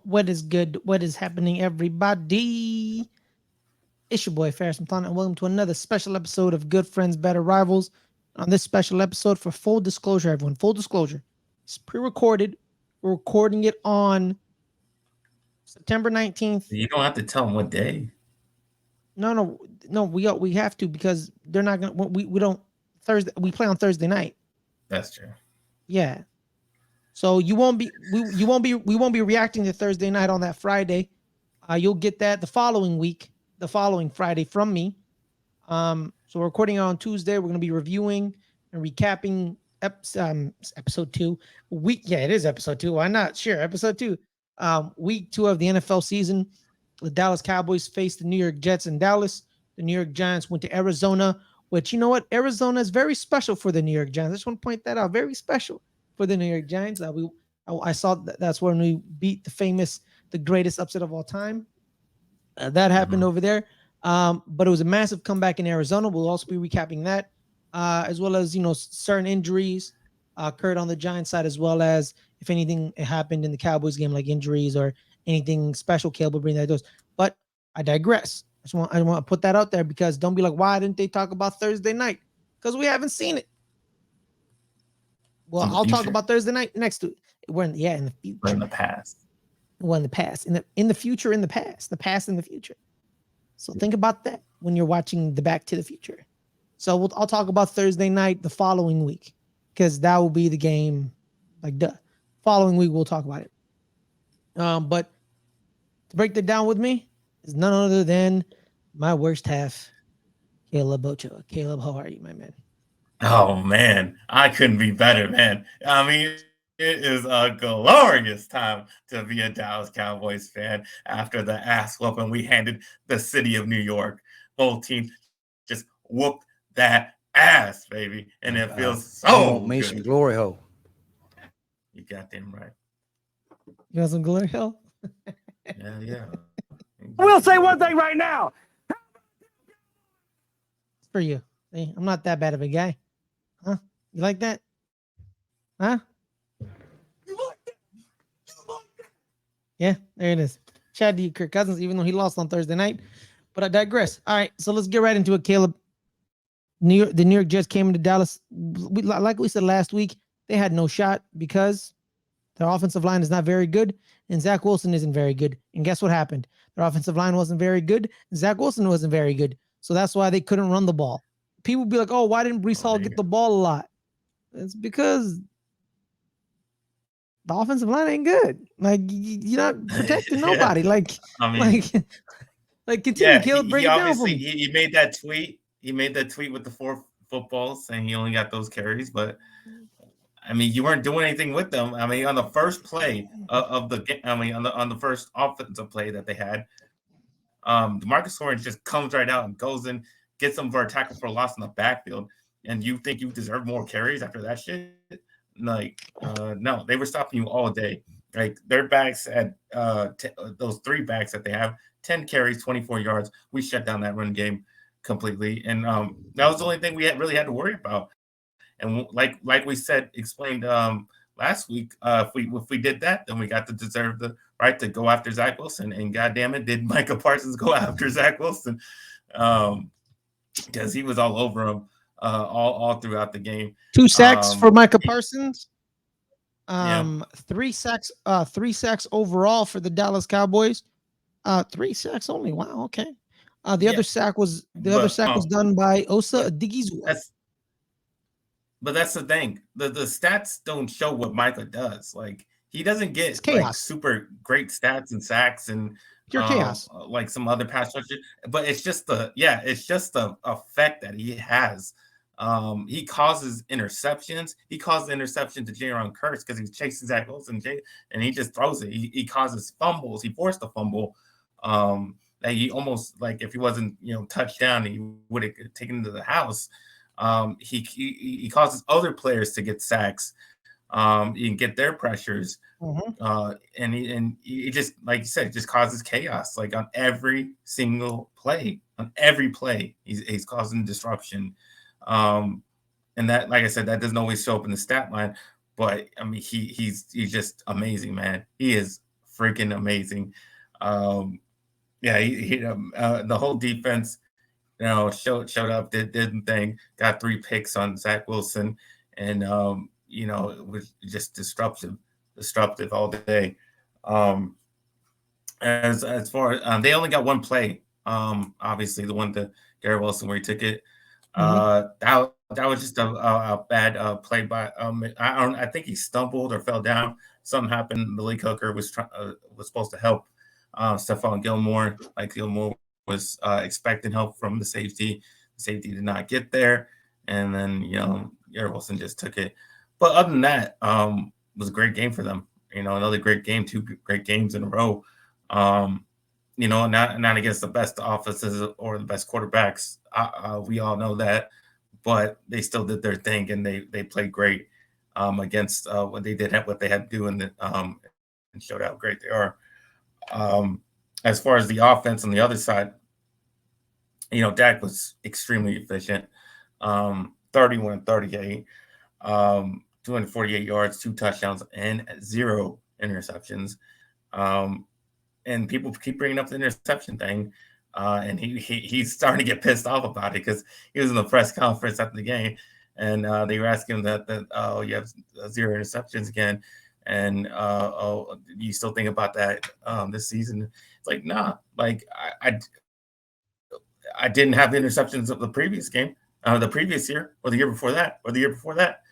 What is good? What is happening, everybody? It's your boy Ferris Muthana, and welcome to another special episode of Good Friends, Better Rivals. On this special episode, for full disclosure, everyone, full disclosure, it's pre-recorded. We're recording it on September 19th. You don't have to tell them what day. No. We have to because they're not gonna. We don't Thursday. We play on Thursday night. That's true. Yeah. So we won't be reacting to Thursday night on that Friday. You'll get that the following Friday from me. So we're recording on Tuesday. We're going to be reviewing and recapping episode 2. It is episode 2. Why not? Sure, episode 2. Week 2 of the NFL season. The Dallas Cowboys faced the New York Jets in Dallas. The New York Giants went to Arizona, which, you know what? Arizona is very special for the New York Giants. I just want to point that out. Very special for the New York Giants. I saw that's when we beat the greatest upset of all time. That happened over there. But it was a massive comeback in Arizona. We'll also be recapping that, as well as, certain injuries occurred on the Giants side, as well as if anything happened in the Cowboys game, like injuries or anything special. Caleb will bring that to us. But I digress. I want to put that out there because don't be like, why didn't they talk about Thursday night? Because we haven't seen it. Well, I'll talk about Thursday night next to it. We're in the future. We're in the past. Well, in the past, in the future, in the past and the future. So think about that when you're watching the Back to the Future. So I'll talk about Thursday night the following week because that will be the game. Following week we'll talk about it. But to break that down with me is none other than my worst half, Caleb Ochoa. Caleb, how are you, my man? Oh man, I couldn't be better, man. I mean, it is a glorious time to be a Dallas Cowboys fan after the ass whooping we handed the city of New York. Both teams just whooped that ass, baby, and it feels so me good. some glory hole. You got them right. You want some glory hole? Yeah. I will say one thing right now. It's for you. See, I'm not that bad of a guy. Huh? You like that? Huh? Yeah, there it is. Shout out to you, Kirk Cousins, even though he lost on Thursday night. But I digress. All right, so let's get right into it, Caleb. The New York Jets came into Dallas. Like we said last week, they had no shot because their offensive line is not very good, and Zach Wilson isn't very good. And guess what happened? Their offensive line wasn't very good, and Zach Wilson wasn't very good. So that's why they couldn't run the ball. People be like, oh, why didn't Breece Hall get the ball a lot? It's because the offensive line ain't good. Like, you're not protecting nobody. Continue, Caleb, break it down for me. He made that tweet. He made that tweet with the 4 footballs saying he only got those carries, but I mean, you weren't doing anything with them. I mean, on the first play of the game, on the first offensive play that they had, DeMarcus Lawrence just comes right out and goes in, gets them for a tackle for a loss in the backfield, and you think you deserve more carries after that shit? No, they were stopping you all day. Like, their backs had those 3 backs that they have, 10 carries, 24 yards. We shut down that run game completely, and that was the only thing we really had to worry about. And like we explained last week, if we did that, then we got to deserve the right to go after Zach Wilson. And goddamn it, did Micah Parsons go after Zach Wilson? Because he was all over him all throughout the game. 2 sacks for Micah Parsons. 3 sacks. 3 sacks overall for the Dallas Cowboys. 3 sacks only. Wow. Okay. The other sack was done by Osa Odigizua. But that's the thing. The stats don't show what Micah does. Like, he doesn't get like super great stats and sacks and chaos like some other pass rusher. But it's just the effect that he has. He causes interceptions. He caused the interception to Jaron Kearse because he was chasing Zach Wilson, and he just throws it. He causes fumbles. He forced a fumble. That he almost, like, if he wasn't touchdown, he would have taken to the house. He causes other players to get sacks. He can get their pressures. And he just, like you said, just causes chaos. Like, on every single play, he's causing disruption. And that, like I said, that doesn't always show up in the stat line. But I mean, he's just amazing, man. He is freaking amazing. Yeah, the whole defense, showed up, did the thing, got 3 picks on Zach Wilson, and it was just disruptive all day. As far as they only got one play, obviously the one to Garrett Wilson where he took it. That was just a bad play by I think he stumbled or fell down. Something happened. Malik Hooker was supposed to help Stephon Gilmore. Like Gilmore was expecting help from the safety. The safety did not get there, and then Garrett Wilson just took it. But other than that, it was a great game for them. Another great game, 2 great games in a row. Not against the best offenses or the best quarterbacks. We all know that, but they still did their thing and they played great against what they had to do and showed how great they are. As far as the offense on the other side, Dak was extremely efficient. 31-38, 248 yards, 2 touchdowns, and 0 interceptions. And people keep bringing up the interception thing, and he's starting to get pissed off about it because he was in the press conference after the game, and they were asking him that you have 0 interceptions again, and you still think about that this season? It's like, nah, like I didn't have interceptions of the previous game, the previous year, or the year before that, or the year before that,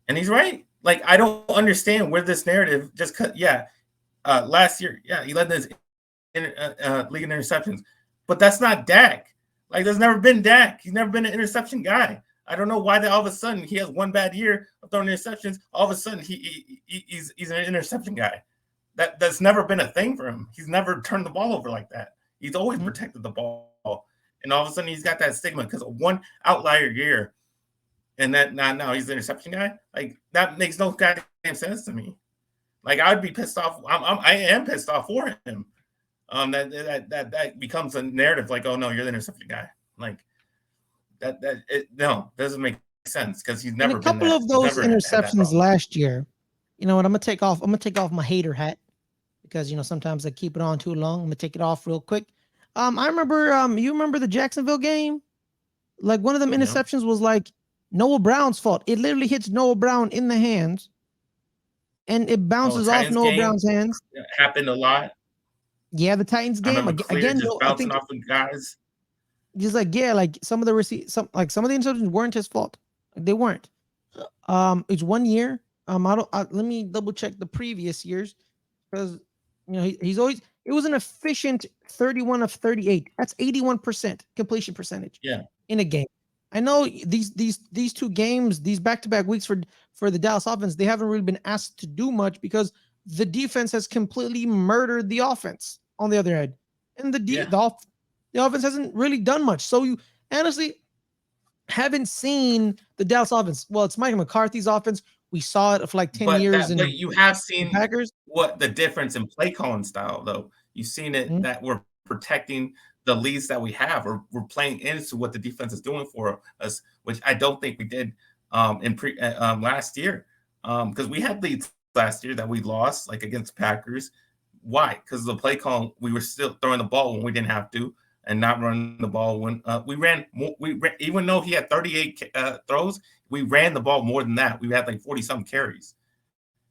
and he's right. Like, I don't understand where this narrative just cut. Yeah, last year, he led this league in interceptions, but that's not Dak. Like, there's never been Dak. He's never been an interception guy. I don't know why that all of a sudden he has one bad year of throwing interceptions. All of a sudden he's an interception guy. That's never been a thing for him. He's never turned the ball over like that. He's always protected the ball, and all of a sudden he's got that stigma because of one outlier year, and that now he's the interception guy. Like, that makes no goddamn sense to me. Like, I'd be pissed off. I am pissed off for him. That becomes a narrative. Like, oh no, you're the interception guy. Like, doesn't make sense because he's never been that. A couple of those interceptions last year. You know what? I'm gonna take off my hater hat because sometimes I keep it on too long. I'm gonna take it off real quick. I remember. You remember the Jacksonville game? Like, one of them interceptions was like Noah Brown's fault. It literally hits Noah Brown in the hands, and it bounces off Noah Brown's hands. It happened a lot. Yeah, the Titans game again. Just bouncing off the guys. Just like some of the interceptions weren't his fault. Like, they weren't. It's 1 year. Let me double check the previous years because he's always. It was an efficient 31 of 38. That's 81% completion percentage. Yeah. In a game. I know these 2 games, these back-to-back weeks for the Dallas offense, they haven't really been asked to do much because the defense has completely murdered the offense on the other end, and the offense hasn't really done much. So you honestly haven't seen the Dallas offense. Well, it's Mike McCarthy's offense. We saw it for like 10 years. But you have seen Packers. What the difference in play calling style, though. You've seen it that we're protecting the leads that we have, or we're playing into what the defense is doing for us, which I don't think we did last year. Because we had leads last year that we lost, like against Packers. Why? Because the play call, we were still throwing the ball when we didn't have to, and not running the ball when we ran. Even though he had 38 throws, we ran the ball more than that. We had like 40-something carries,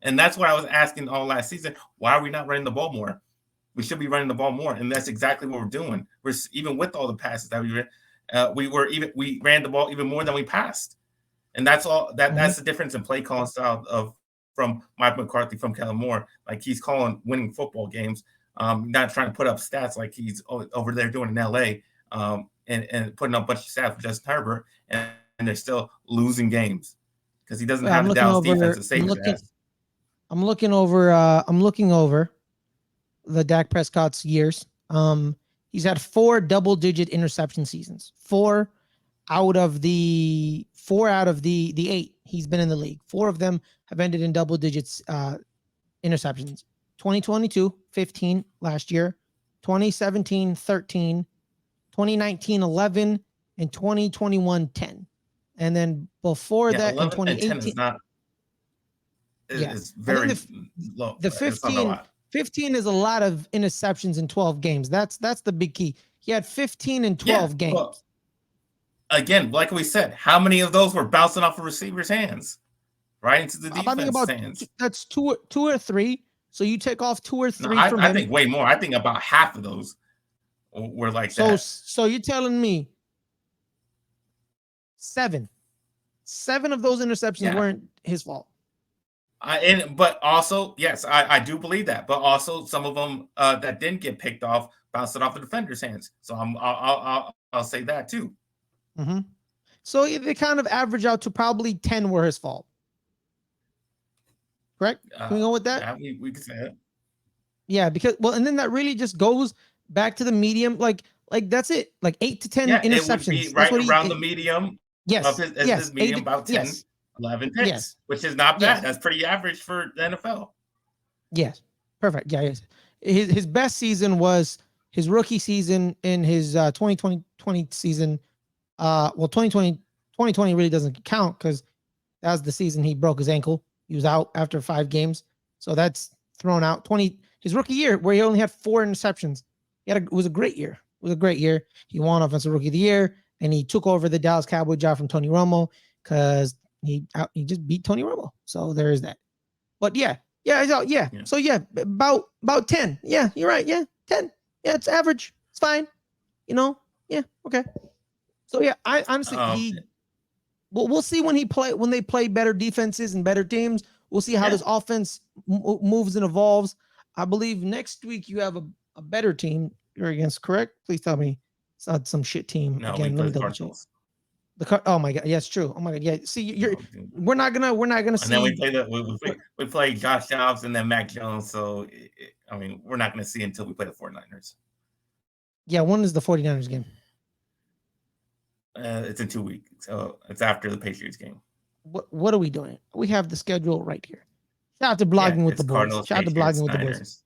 and that's what I was asking all last season. Why are we not running the ball more? We should be running the ball more, and that's exactly what we're doing. We're even with all the passes that we ran, we ran the ball even more than we passed, and that's all. That's the difference in play calling style from Mike McCarthy, from Kellen Moore. Like, he's calling winning football games, not trying to put up stats like he's over there doing in LA, and putting up a bunch of stats for Justin Herbert, and they're still losing games because he doesn't have the Dallas defense to save his ass. I'm looking over the Dak Prescott's years. He's had 4 double-digit interception seasons. 4 out of the 8 he's been in the league. 4 of them have ended in double digits interceptions. 2022, 15 last year, 2017, 13, 2019, 11, and 2021, 10. And then before that, in 2018, is very low. The 15, 15 is a lot of interceptions in 12 games. That's the big key. He had 15 in 12 games. Well, again, like we said, how many of those were bouncing off a receiver's hands, right into the defense's hands? That's two or three. So you take off 2 or 3 No, from him. I think way more. I think about half of those were like that. So you're telling me 7 of those interceptions weren't his fault. But also, yes, I do believe that. But also, some of them that didn't get picked off bounced it off the defender's hands. So I'll say that too. Mm-hmm. So they kind of average out to probably 10 were his fault. Correct? Can we go with that? Yeah, we can say that. Yeah, because and then that really just goes back to the medium, like that's it, like 8 to 10 interceptions. It would be right around the medium. Yes, of his medium, about 10, 11 picks, which is not bad. That's pretty average for the NFL. Yes, perfect. Yeah, yes. His best season was his rookie season in his 2020 season. 2020 really doesn't count because that was the season he broke his ankle. He was out after 5 games, so that's thrown out. His rookie year where he only had 4 interceptions. It was a great year. It was a great year. He won Offensive Rookie of the Year, and he took over the Dallas Cowboys job from Tony Romo because he just beat Tony Romo. So there is that. But yeah. So about 10. Yeah, you're right. Yeah, 10. Yeah, it's average. It's fine. Yeah. Okay. So yeah, I honestly we'll see when they play better defenses and better teams. We'll see how this offense moves and evolves. I believe next week you have a better team you're against, correct? Please tell me it's not some shit team. No, again. we play the Cardinals. Oh my god, yes, true. Oh my god, yeah. See, we're not gonna see. And then we play Josh Jobs and then Mac Jones. So we're not gonna see until we play the 49ers. Yeah, when is the 49ers game? It's in 2 weeks, so it's after the Patriots game. What are we doing? We have the schedule right here. Shout out to blogging with the boys. Cardinals, Shout out to blogging with the boys.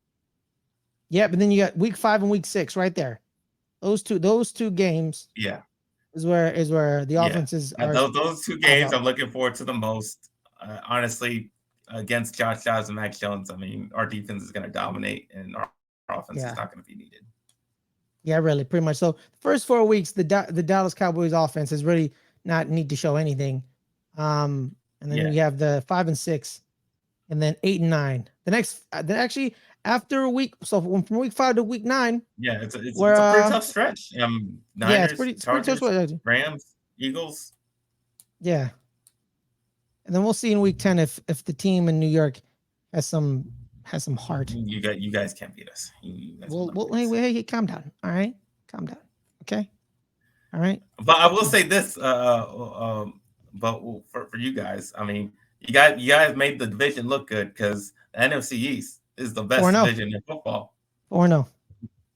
Yeah, but then you got week 5 and week 6 right there. Those two games. Yeah. Is where the offenses are. Those 2 games I'm looking forward to the most. Honestly, against Josh Jobs and Mac Jones, our defense is going to dominate, and our offense is not going to be needed. Yeah, really, pretty much. So the first 4 weeks, the Dallas Cowboys offense is really not need to show anything. And then you have the 5 and 6, and then 8 and 9. Then actually after a week, so from week 5 to week 9. Yeah, it's a pretty tough stretch. Niners, it's pretty Chargers, tough. Rams, Eagles. Yeah, and then we'll see in week 10 if the team in New York has some heart. You guys can't beat us. Hey, calm down. All right, calm down. Okay, all right. But I will say this. But for you guys, you guys made the division look good because the NFC East is the best division in football. 4-0.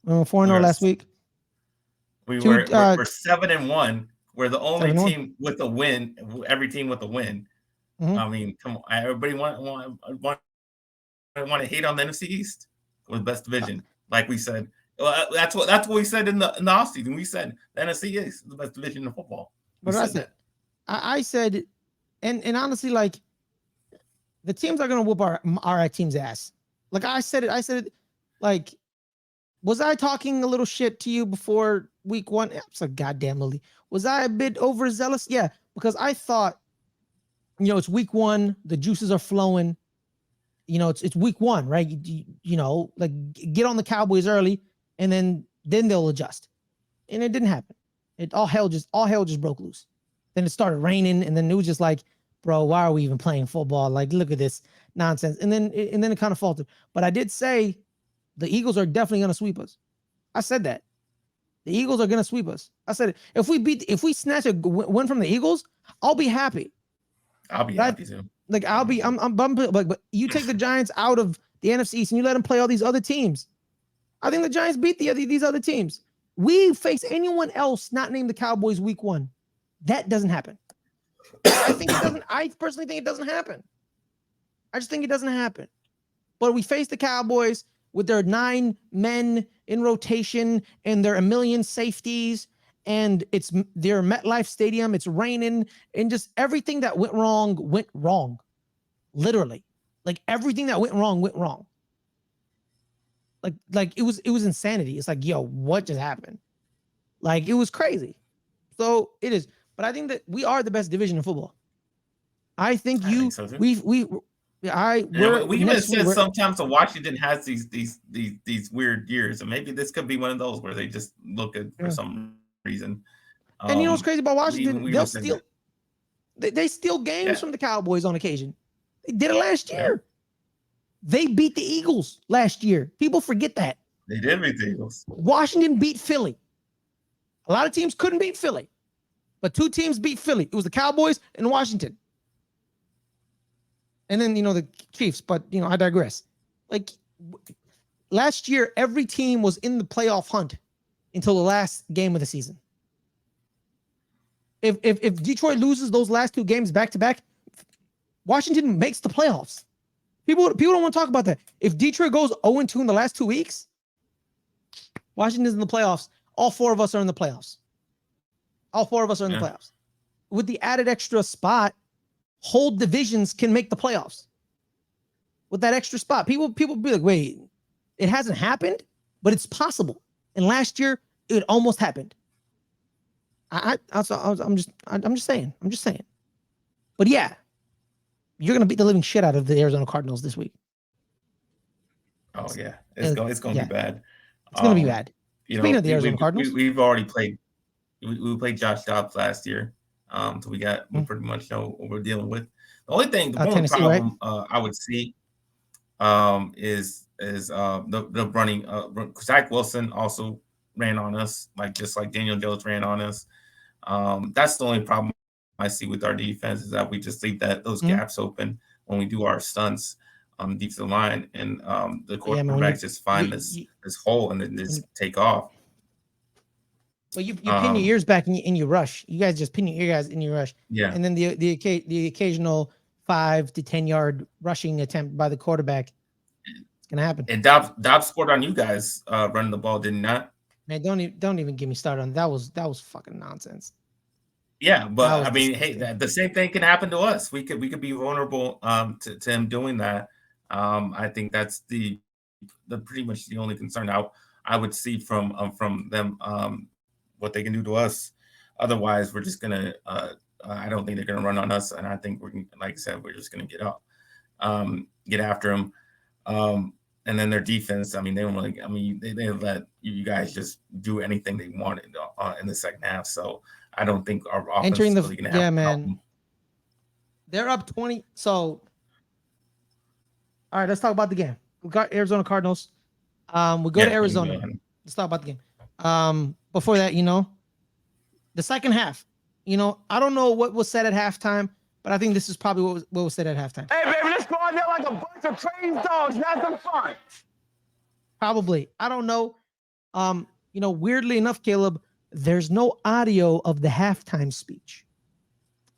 4-0 last week. We're 7-1. We're the only team with a win. Every team with a win. Mm-hmm. Come on, everybody want to hate on the NFC East. We're the best division, like we said. That's what we said in the offseason. We said the NFC East is the best division in football. But I said, and honestly, like the teams are gonna whoop our team's ass. Like I said it. Like, was I talking a little shit to you before week 1? So goddamnly, was I a bit overzealous? Yeah, because I thought, it's week 1, the juices are flowing. It's week 1, right? Like get on the Cowboys early, and then they'll adjust. And it didn't happen. All hell just broke loose. Then it started raining, and then it was just like, bro, why are we even playing football? Like, look at this nonsense. And then it kind of faltered. But I did say the Eagles are definitely gonna sweep us. I said that. The Eagles are gonna sweep us. I said if we snatch a win from the Eagles, I'll be happy. I'll be happy too. Like I'm bummed, but you take the Giants out of the NFC East and you let them play all these other teams. I think the Giants beat these other teams. We face anyone else not named the Cowboys week 1. That doesn't happen. I personally think it doesn't happen. I just think it doesn't happen. But we face the Cowboys with their 9 men in rotation and their 1 million safeties, and it's their MetLife Stadium. It's raining, and just everything that went wrong. Literally, like everything that went wrong. Like it was insanity. It's like, yo, what just happened? Like it was crazy. So it is. But I think that we are the best division in football. I think I think so too. we even said sometimes that Washington has these weird years, and maybe this could be one of those where they just look at for some reason. And you know what's crazy about Washington? we They'll steal. They steal games from the Cowboys on occasion. They did it last year. They beat the Eagles last year. People forget that. They did beat the Eagles. Washington beat Philly. A lot of teams couldn't beat Philly, but 2 teams beat Philly. It was the Cowboys and Washington. And then, the Chiefs, but, I digress. Like, last year, every team was in the playoff hunt until the last game of the season. If Detroit loses those last 2 games back-to-back, Washington makes the playoffs. People don't want to talk about that. If Detroit goes 0-2 in the last 2 weeks, Washington's in the playoffs. All 4 of us are in the playoffs. All 4 of us are in the playoffs. With the added extra spot, whole divisions can make the playoffs. With that extra spot, people be like, wait, it hasn't happened, but it's possible. And last year, it almost happened. I'm just saying. But yeah, you're gonna beat the living shit out of the Arizona Cardinals this week. Oh yeah, it's going to be bad. It's going to be bad. Speaking of the Arizona Cardinals, we've already played. We played Josh Dobbs last year, so we pretty much know what we're dealing with. The only problem right? I would see is the running. Zach Wilson also ran on us, just like Daniel Jones ran on us. That's the only problem I see with our defense, is that we just leave those gaps open when we do our stunts on the defensive line, and the quarterbacks just find this hole and then just take off. Well, you pin your ears back and you rush. You guys just pin your ear guys in your rush. Yeah. And then the occasional 5 to 10 yard rushing attempt by the quarterback. It's gonna happen. And Dobbs scored on you guys running the ball, did not? Man, don't even get me started on that. Was fucking nonsense. Yeah, but I mean, hey, the same thing can happen to us. We could be vulnerable to him doing that. I think that's the pretty much the only concern I would see from them, what they can do to us. Otherwise, we're just gonna. I don't think they're gonna run on us, and I think like I said, we're just gonna get up, get after them, and then their defense. I mean, they don't really. I mean, they let you guys just do anything they wanted in the second half. So I don't think our offense is really gonna have man. problem. They're up 20. So, all right, let's talk about the game. We got Arizona Cardinals. We go to Arizona. Let's talk about the game. Before that, the second half. I don't know what was said at halftime, but I think this is probably what was said at halftime. Hey, baby, let's go out there like a bunch of crazy dogs. Have some fun. Probably. I don't know. Weirdly enough, Caleb, there's no audio of the halftime speech.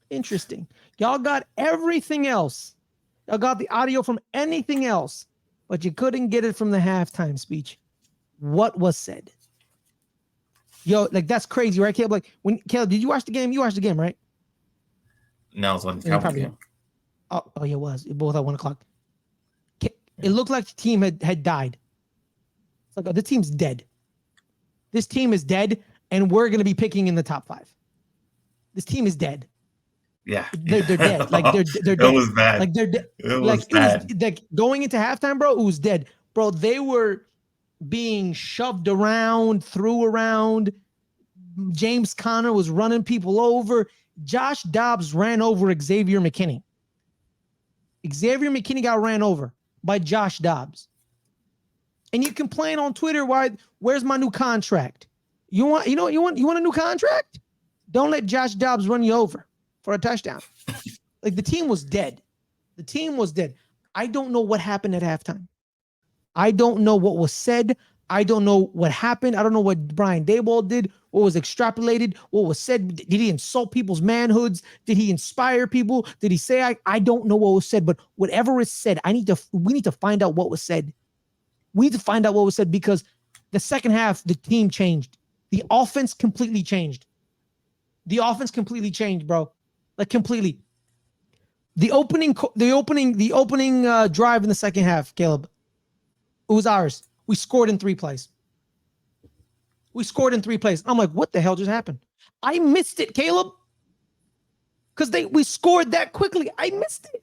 Interesting. Y'all got everything else. Y'all got the audio from anything else, but you couldn't get it from the halftime speech. What was said? Yo, that's crazy, right, Caleb? Caleb, did you watch the game? You watched the game, right? No, it was on the Cowboys game. Oh, yeah, it was. It both at 1:00. It looked like the team had died. It's like, the team's dead. This team is dead, and we're going to be picking in the top 5. This team is dead. Yeah, they're dead. They're dead. It was bad. They're dead. It was bad. Going into halftime, bro. It was dead, bro. They were being shoved around, threw around. James Conner was running people over. Josh Dobbs ran over Xavier McKinney. Xavier McKinney got ran over by Josh Dobbs. And you complain on Twitter, where's my new contract? You want a new contract? Don't let Josh Dobbs run you over for a touchdown. The team was dead. The team was dead. I don't know what happened at halftime. I don't know what was said. I don't know what happened. I don't know what Brian Daboll did, what was extrapolated, what was said. Did he insult people's manhoods? Did he inspire people? Did he say, I don't know what was said, but whatever is said, we need to find out what was said. We need to find out what was said, because the second half, the team changed. The offense completely changed. The offense completely changed, bro. Completely. The opening drive in the second half, Caleb, it was ours. We scored in 3 plays. I'm like, what the hell just happened? I missed it, Caleb. Because we scored that quickly. I missed it.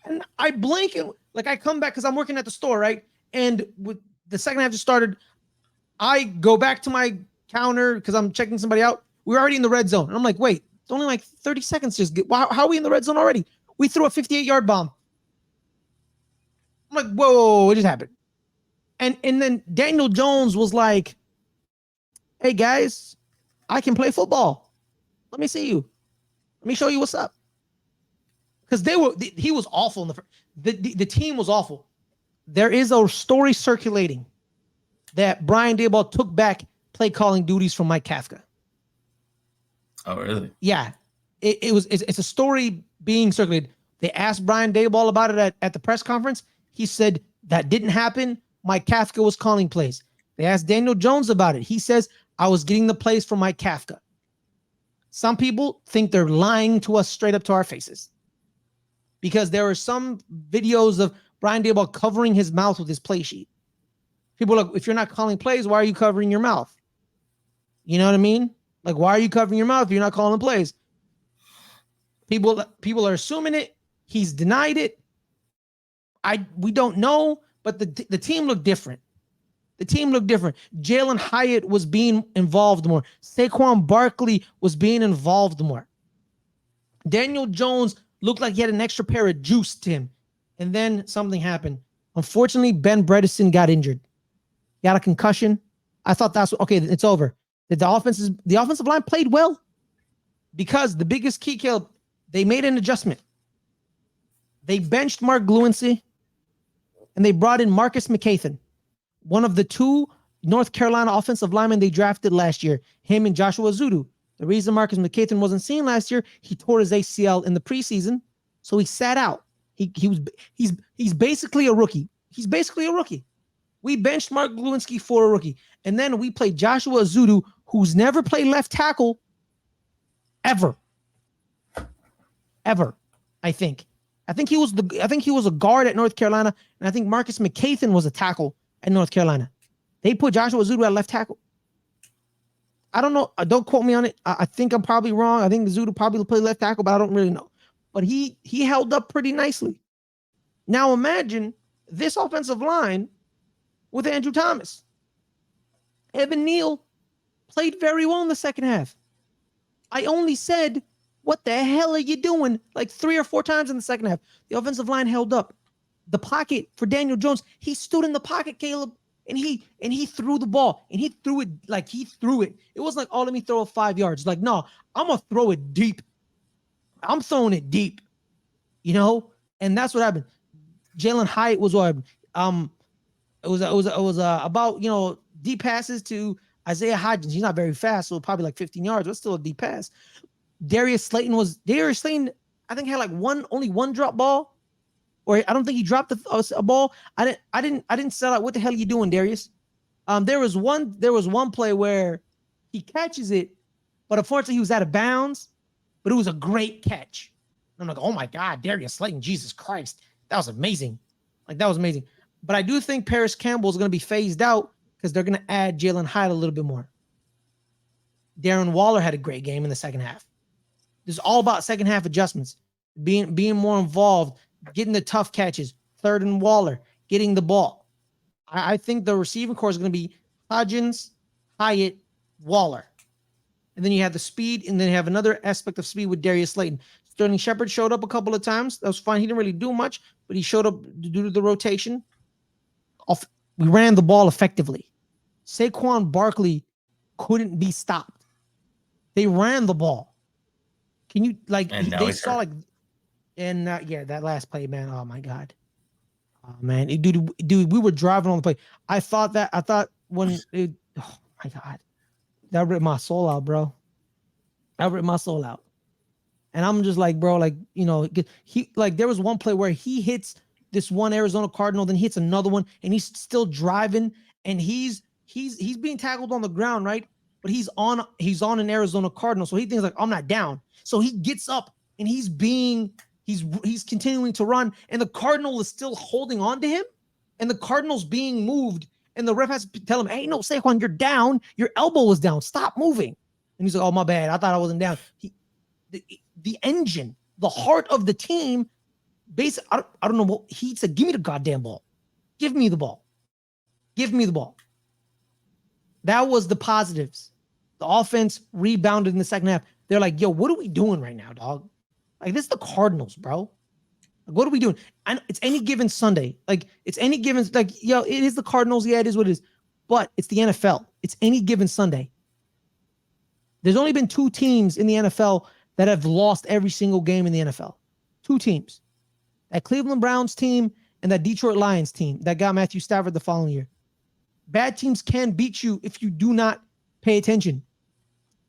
And I blink and like I come back because I'm working at the store, right? And with the second half just started, I go back to my counter because I'm checking somebody out. We're already in the red zone. And I'm like, wait, it's only like 30 seconds. How are we in the red zone already? We threw a 58-yard bomb. I'm like, whoa, what just happened? And then Daniel Jones was like, hey guys, I can play football. Let me see you. Let me show you what's up. Because he was awful in the team was awful. There is a story circulating that Brian Daboll took back play calling duties from Mike Kafka. Oh, really? Yeah. It's a story being circulated. They asked Brian Daboll about it at the press conference. He said that didn't happen. Mike Kafka was calling plays. They asked Daniel Jones about it. He says, I was getting the plays from Mike Kafka. Some people think they're lying to us straight up to our faces. Because there are some videos of Brian Daboll covering his mouth with his play sheet. People are like, if you're not calling plays, why are you covering your mouth? You know what I mean? Like, why are you covering your mouth if you're not calling plays? People are assuming it. He's denied it. We don't know, but the team looked different. The team looked different. Jalen Hyatt was being involved more. Saquon Barkley was being involved more. Daniel Jones looked like he had an extra pair of juice to him. And then something happened. Unfortunately, Ben Bredesen got injured. He had a concussion. I thought okay, it's over. The offensive line played well because the biggest key, Caleb, they made an adjustment. They benched Mark Glowinski and they brought in Marcus McCathan, one of the 2 North Carolina offensive linemen they drafted last year, him and Joshua Zudu. The reason Marcus McCathan wasn't seen last year, he tore his ACL in the preseason, so he sat out. He's basically a rookie. He's basically a rookie. We benched Mark Glowinski for a rookie, and then we played Joshua Zudu, who's never played left tackle ever. I think he was a guard at North Carolina, and I think Marcus McCathan was a tackle at North Carolina. They put Joshua Zudu at left tackle. I don't know. Don't quote me on it. I think I'm probably wrong. I think Zudu probably played left tackle, but I don't really know. But he held up pretty nicely. Now imagine this offensive line with Andrew Thomas. Evan Neal played very well in the second half. I only said, what the hell are you doing? Like 3 or 4 times in the second half. The offensive line held up. The pocket for Daniel Jones, he stood in the pocket, Caleb, and he threw the ball, and he threw it like he threw it. It wasn't like, oh, let me throw it 5 yards. Like, no, I'm going to throw it deep. I'm throwing it deep, you know? And that's what happened. Jalen Hyatt was what it was about, you know, deep passes to Isaiah Hodgins. He's not very fast, so probably like 15 yards, but still a deep pass. Darius Slayton, I think, had like only one drop ball, or I don't think he dropped a ball. I didn't sell out. What the hell are you doing, Darius? There was one play where he catches it, but unfortunately he was out of bounds, but it was a great catch. I'm like, oh my God, Darius Slayton, Jesus Christ. That was amazing. That was amazing. But I do think Paris Campbell is going to be phased out because they're going to add Jalen Hyatt a little bit more. Darren Waller had a great game in the second half. It's all about second half adjustments, being more involved, getting the tough catches, 3rd and Waller, getting the ball. I think the receiving core is going to be Hodgins, Hyatt, Waller. And then you have the speed, and then you have another aspect of speed with Darius Slayton. Sterling Shepard showed up a couple of times. That was fine. He didn't really do much, but he showed up due to the rotation. We ran the ball effectively. Saquon Barkley couldn't be stopped. They ran the ball. Can you they saw hurt. That last play, man. Oh my God. Oh man, dude, we were driving on the play. I thought oh my God, that ripped my soul out, bro. That ripped my soul out. And I'm just like, bro, like, you know, there was one play where he hits this one Arizona Cardinal, then he hits another one, and he's still driving, and he's being tackled on the ground, right? But he's on an Arizona Cardinal, so he thinks like, I'm not down. So he gets up and he's continuing to run, and the Cardinal is still holding on to him, and the Cardinal's being moved, And the ref has to tell him, hey, no, Saquon, you're down. Your elbow was down. Stop moving. And he's like, oh, my bad. I thought I wasn't down. The engine, the heart of the team, basically, I don't know what he said. Give me the goddamn ball. Give me the ball. Give me the ball. That was the positives. The offense rebounded in the second half. They're like, yo, what are we doing right now, dog? Like, this is the Cardinals, bro. Like, what are we doing? It's any given Sunday. Like, it's any given, like, yo, it is the Cardinals. Yeah, it is what it is. But it's the NFL. It's any given Sunday. There's only been 2 teams in the NFL that have lost every single game in the NFL. 2 teams. That Cleveland Browns team and that Detroit Lions team that got Matthew Stafford the following year. Bad teams can beat you if you do not pay attention.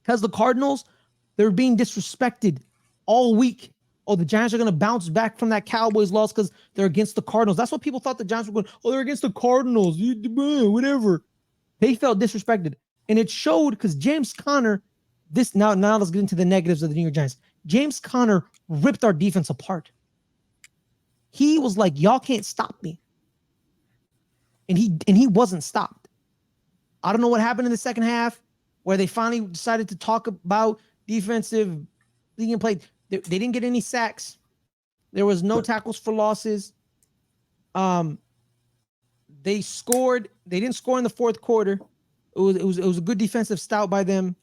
Because the Cardinals, they're being disrespected all week. Oh, the Giants are going to bounce back from that Cowboys loss because they're against the Cardinals. That's what people thought the Giants were going. Oh, they're against the Cardinals. Whatever. They felt disrespected. And it showed because James Conner, now let's get into the negatives of the New York Giants. James Conner ripped our defense apart. He was like, y'all can't stop me. And he wasn't stopped. I don't know what happened in the second half where they finally decided to talk about defensive league and play. They didn't get any sacks. There was no tackles for losses. They scored. They didn't score in the fourth quarter. It was a good defensive stout by them.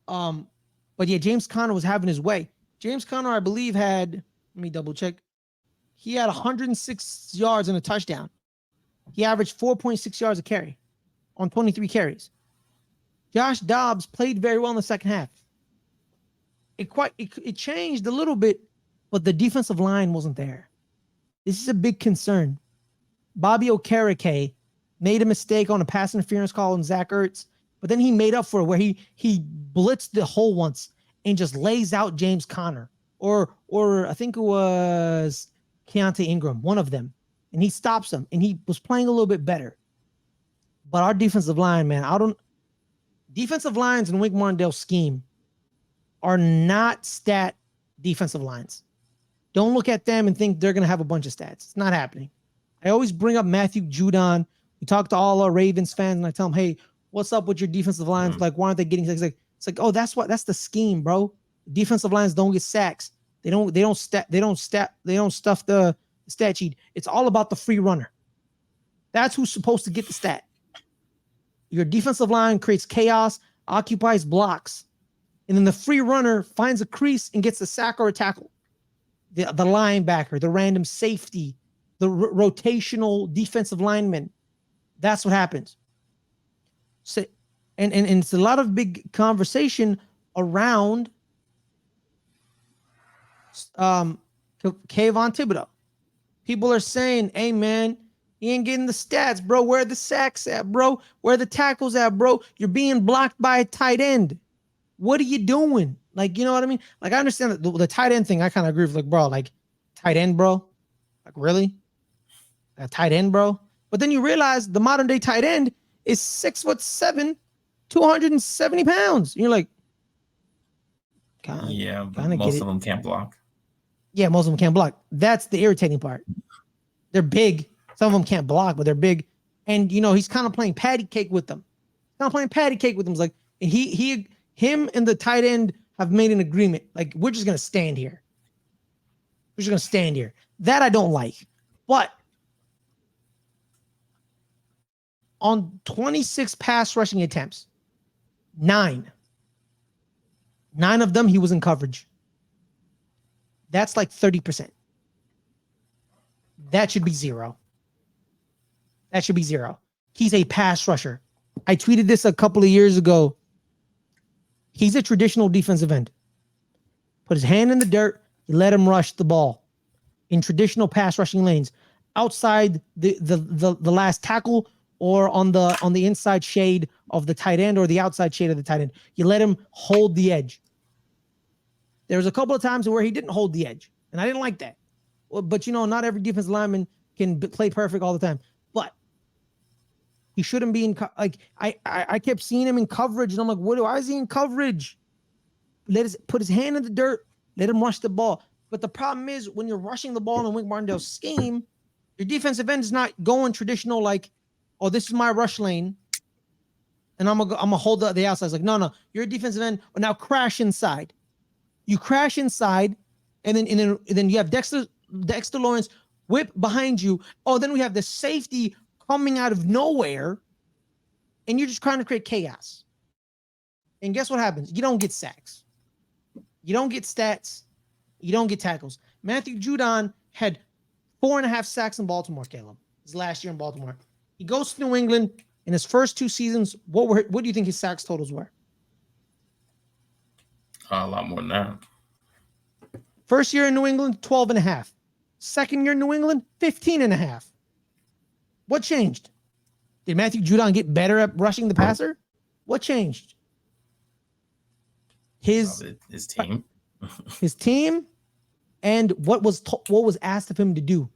But yeah, James Conner was having his way. James Conner, I believe, let me double check. He had 106 yards and a touchdown. He averaged 4.6 yards a carry on 23 carries. Josh Dobbs played very well in the second half. It changed a little bit, but the defensive line wasn't there. This is a big concern. Bobby Okereke made a mistake on a pass interference call on Zach Ertz, but then he made up for it where he blitzed the hole once and just lays out James Conner or I think it was Keontae Ingram, one of them, and he stops him, and he was playing a little bit better. But our defensive line, man, defensive lines in Wink Martindale's scheme are not stat defensive lines. Don't look at them and think they're going to have a bunch of stats. It's not happening. I always bring up Matthew Judon. We talk to all our Ravens fans, and I tell them, hey, what's up with your defensive lines? Like, why aren't they getting sacks? It's like, oh, that's the scheme, bro. Defensive lines don't get sacks. They don't stuff the stat sheet. It's all about the free runner. That's who's supposed to get the stat. Your defensive line creates chaos, occupies blocks, and then the free runner finds a crease and gets a sack or a tackle. The linebacker, the random safety, the rotational defensive lineman. That's what happens. So, and it's a lot of big conversation around Kayvon Thibodeau. People are saying, hey, man, he ain't getting the stats, bro. Where are the sacks at, bro? Where are the tackles at, bro? You're being blocked by a tight end. What are you doing? Like, you know what I mean? Like, I understand the tight end thing. I kind of agree with, like, bro, like, tight end, bro. Like, really? A tight end, bro? But then you realize the modern day tight end is 6'7", 270 pounds. And you're like, yeah, but most of them can't block. Yeah, most of them can't block. That's the irritating part. They're big. Some of them can't block, but they're big. And, you know, he's kind of playing patty cake with them. It's like, and him and the tight end have made an agreement. Like, we're just going to stand here. That I don't like. But on 26 pass rushing attempts, 9 of them, he was in coverage. That's like 30%. That should be 0. He's a pass rusher. I tweeted this a couple of years ago. He's a traditional defensive end. Put his hand in the dirt. You let him rush the ball in traditional pass rushing lanes, outside the last tackle or on the inside shade of the tight end or the outside shade of the tight end. You let him hold the edge. There was a couple of times where he didn't hold the edge, and I didn't like that. But, you know, not every defensive lineman can play perfect all the time. But he shouldn't be in I kept seeing him in coverage, and I'm like, why is he in coverage? Put his hand in the dirt, let him rush the ball. But the problem is when you're rushing the ball in Wink Martindale's scheme, your defensive end is not going traditional like, oh, this is my rush lane, and I'm gonna hold the outside. It's like, no, you're a defensive end. Now crash inside. You crash inside, and then you have Dexter Lawrence whip behind you. Oh, then we have the safety coming out of nowhere, and you're just trying to create chaos. And guess what happens? You don't get sacks. You don't get stats. You don't get tackles. Matthew Judon had 4.5 sacks in Baltimore, Caleb. His last year in Baltimore. He goes to New England in his first 2 seasons. What do you think his sacks totals were? A lot more than that. First year in New England, 12.5. Second year in New England, 15.5. What changed? Did Matthew Judon get better at rushing the passer? What changed? His team. His team and what was asked of him to do.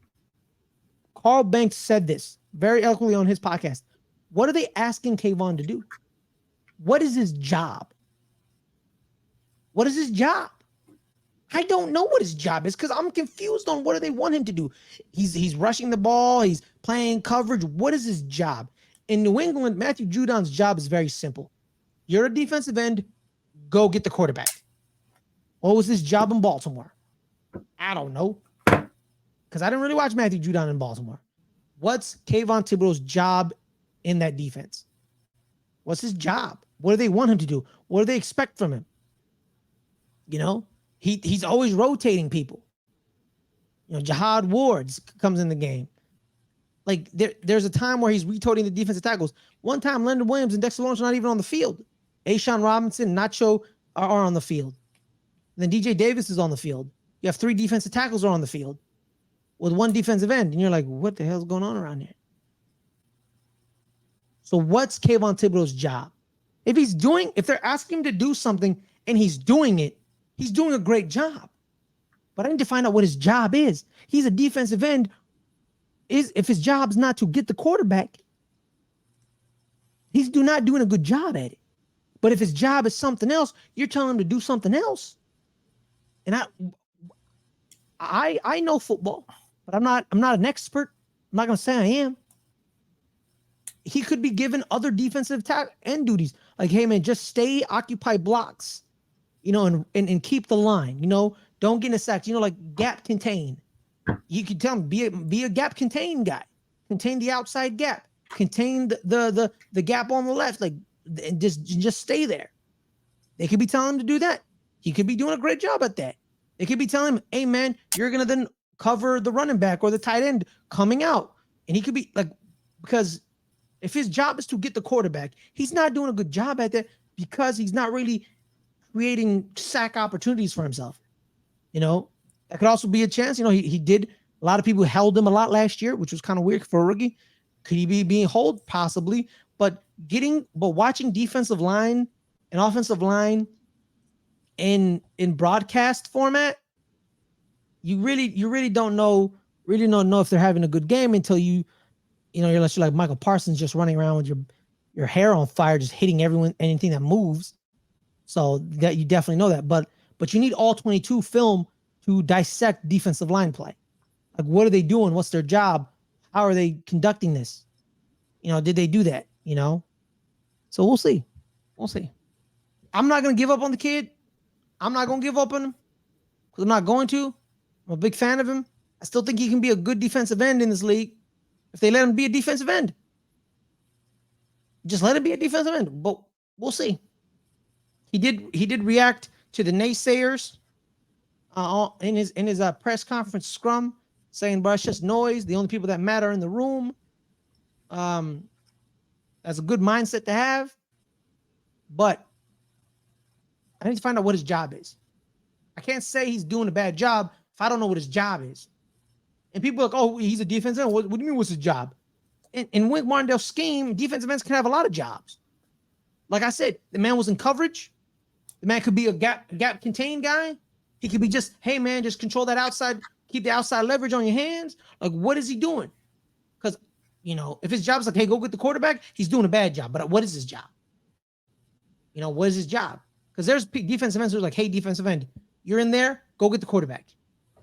Carl Banks said this very eloquently on his podcast. What are they asking Kayvon to do? What is his job? What is his job? I don't know what his job is because I'm confused on what do they want him to do. He's rushing the ball. He's playing coverage. What is his job? In New England, Matthew Judon's job is very simple. You're a defensive end. Go get the quarterback. What was his job in Baltimore? I don't know. Because I didn't really watch Matthew Judon in Baltimore. What's Kayvon Thibodeau's job in that defense? What's his job? What do they want him to do? What do they expect from him? You know, he's always rotating people. You know, Jihad Wards comes in the game. Like there's a time where he's rotating the defensive tackles. One time, Leonard Williams and Dexter Lawrence are not even on the field. Ashawn Robinson, Nacho are on the field. And then DJ Davis is on the field. You have 3 defensive tackles are on the field with 1 defensive end. And you're like, what the hell's going on around here? So what's Kayvon Thibodeau's job? If they're asking him to do something and he's doing it, he's doing a great job. But I need to find out what his job is. He's a defensive end. If his job is not to get the quarterback, he's not doing a good job at it. But if his job is something else, you're telling him to do something else. And I know football, but I'm not an expert. I'm not going to say I am. He could be given other defensive end duties. Like, hey man, just occupy blocks, you know, and keep the line, you know, don't get in a sack, you know, like gap contain. You could tell him be a gap contain guy, contain the outside gap, contain the gap on the left, like, and just stay there. They could be telling him to do that. He could be doing a great job at that. They could be telling him, hey man, you're gonna then cover the running back or the tight end coming out, and he could be like, because if his job is to get the quarterback, he's not doing a good job at that because he's not really creating sack opportunities for himself. You know, that could also be a chance. You know, he did. A lot of people held him a lot last year, which was kind of weird for a rookie. Could he be being held? Possibly. But watching defensive line and offensive line in broadcast format, you really don't know if they're having a good game until you're like Michael Parsons just running around with your hair on fire, just hitting anything that moves. So that you definitely know that. But you need all 22 film to dissect defensive line play. Like, what are they doing? What's their job? How are they conducting this? You know, did they do that? You know? So we'll see. We'll see. I'm not going to give up on the kid. I'm not going to give up on him because I'm not going to. I'm a big fan of him. I still think he can be a good defensive end in this league if they let him be a defensive end. Just let him be a defensive end. But we'll see. He did react to the naysayers in his press conference scrum, saying, "Bro, it's just noise. The only people that matter are in the room." That's a good mindset to have, but I need to find out what his job is. I can't say he's doing a bad job if I don't know what his job is. And people are like, "Oh, he's a defensive end. What do you mean? What's his job?" In Wink Martindale's scheme, defensive ends can have a lot of jobs. Like I said, the man was in coverage. The man could be a gap contain guy. He could be just, hey man, just control that outside, keep the outside leverage on your hands. Like, what is he doing? Because, you know, if his job is like, hey, go get the quarterback, he's doing a bad job. But what is his job? You know, what is his job? Because there's defensive ends who are like, hey, defensive end, you're in there, go get the quarterback.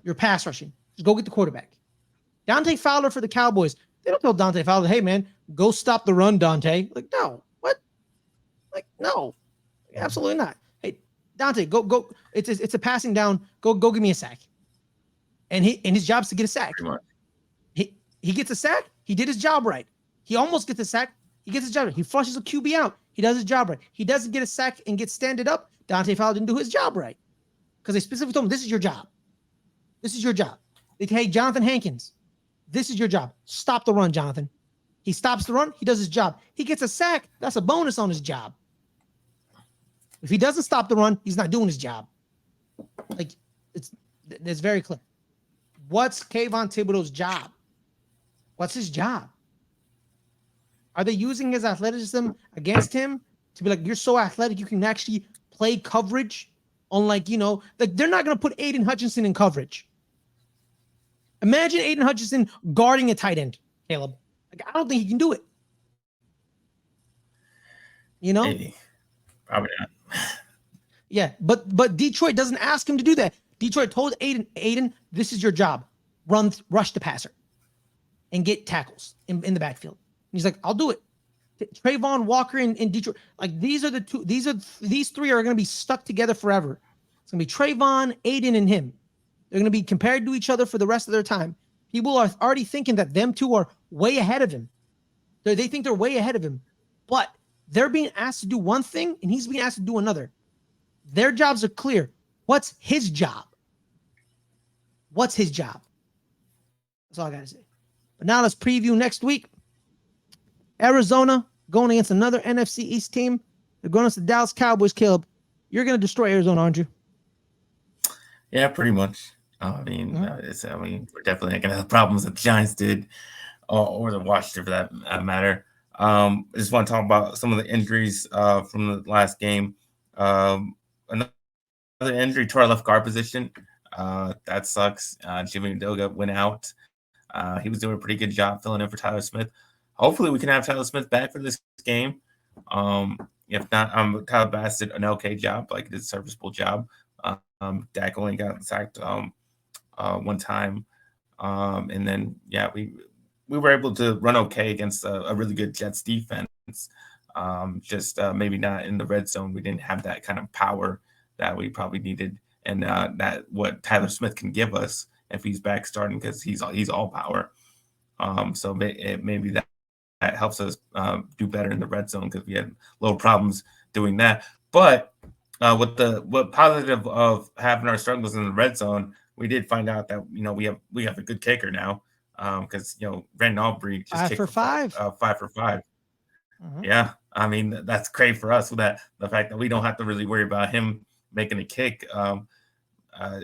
You're pass rushing, just go get the quarterback. Dante Fowler for the Cowboys, they don't tell Dante Fowler, hey man, go stop the run, Dante. Like, no, what? Like, no, absolutely not. Hey, Dante, go. It's a passing down. Go give me a sack. And his job's to get a sack. He gets a sack. He did his job right. He almost gets a sack. He gets his job right. He flushes a QB out. He does his job right. He doesn't get a sack and get standed up. Dante Fowler didn't do his job right because they specifically told him, "This is your job. This is your job." They hey, Jonathan Hankins, this is your job. Stop the run, Jonathan. He stops the run. He does his job. He gets a sack. That's a bonus on his job. If he doesn't stop the run, he's not doing his job. Like it's very clear. What's Kayvon Thibodeau's job? What's his job? Are they using his athleticism against him to be like, you're so athletic, you can actually play coverage on like they're not going to put Aiden Hutchinson in coverage. Imagine Aiden Hutchinson guarding a tight end, Caleb. Like, I don't think he can do it. Maybe. Probably not. Yeah, but Detroit doesn't ask him to do that. Detroit told Aiden, this is your job. Rush the passer and get tackles in the backfield. And he's like, I'll do it. Trayvon Walker in Detroit. Like these three are going to be stuck together forever. It's going to be Trayvon, Aiden, and him. They're going to be compared to each other for the rest of their time. People are already thinking that them two are way ahead of him. They think they're way ahead of him. But they're being asked to do one thing, and he's being asked to do another. Their jobs are clear. What's his job? What's his job? That's all I got to say. But now let's preview next week. Arizona going against another NFC East team. They're going against the Dallas Cowboys. Caleb, you're going to destroy Arizona, aren't you? Yeah, pretty much. I mean, we're definitely not going to have problems that the Giants did, or the Washington for that matter. I just want to talk about some of the injuries from the last game. Another injury to our left guard position. That sucks. Jimmy Doga went out. He was doing a pretty good job filling in for Tyler Smith. Hopefully, we can have Tyler Smith back for this game. If not, Tyler Bass did an okay job, like did a serviceable job. Dak only got sacked one time, and then we were able to run okay against a really good Jets defense. Just maybe not in the red zone. We didn't have that kind of power that we probably needed, and that what Tyler Smith can give us if he's back starting, because he's all power. So maybe that helps us do better in the red zone, because we had little problems doing that. But what positive of having our struggles in the red zone, we did find out that we have a good kicker now, because Brandon Aubrey just kicked 5 for 5. Mm-hmm. Yeah, I mean that's great for us. So that the fact that we don't have to really worry about him making a kick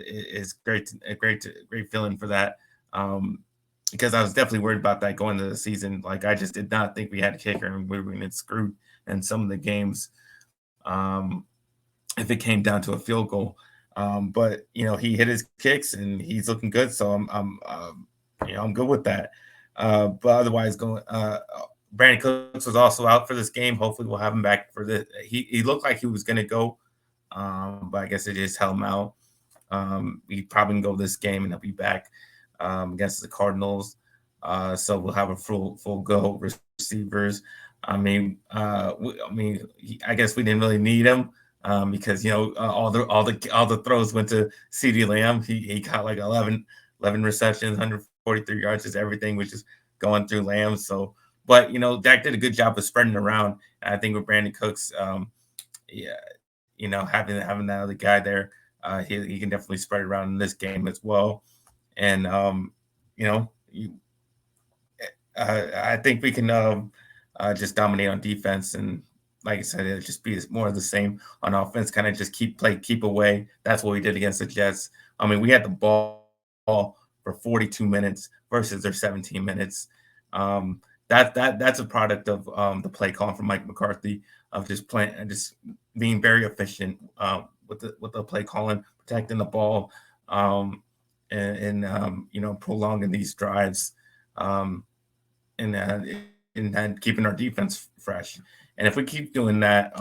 is great. A great feeling for that. Because I was definitely worried about that going into the season. Like, I just did not think we had a kicker, and we were going to get screwed in some of the games if it came down to a field goal. But he hit his kicks and he's looking good, so I'm good with that. But otherwise, Brandon Cooks was also out for this game. Hopefully, we'll have him back for this. He looked like he was going to go, but I guess it just held him out. He probably can go this game and he'll be back against the Cardinals. So we'll have a full go receivers. I guess we didn't really need him because all the throws went to CeeDee Lamb. He got like 11 receptions, 143 yards, just everything was just going through Lamb. So, but Dak did a good job of spreading around. And I think with Brandon Cooks, having that other guy there, he can definitely spread around in this game as well. And I think we can just dominate on defense, and like I said, it'll just be more of the same on offense. Kind of just keep away. That's what we did against the Jets. I mean, we had the ball for 42 minutes versus their 17 minutes. That's a product of the play call from Mike McCarthy, of just playing and just being very efficient with the play calling, protecting the ball, and prolonging these drives, and keeping our defense fresh. And if we keep doing that,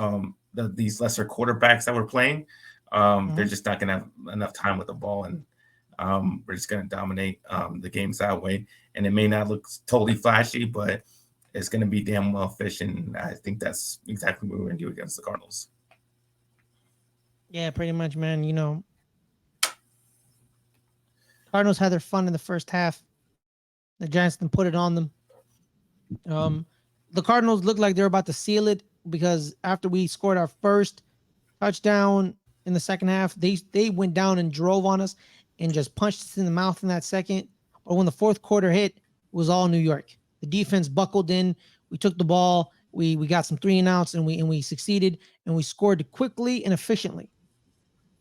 these lesser quarterbacks that we're playing, they're just not going to have enough time with the ball, and we're just going to dominate the games that way. And it may not look totally flashy, but it's going to be damn well efficient. I think that's exactly what we're going to do against the Cardinals. Yeah, pretty much, man. Cardinals had their fun in the first half. The Giants then put it on them. The Cardinals looked like they were about to seal it because after we scored our first touchdown in the second half, they went down and drove on us and just punched us in the mouth in that second. But when the fourth quarter hit, it was all New York. The defense buckled in. We took the ball. We got some 3-and-outs and we succeeded and we scored quickly and efficiently.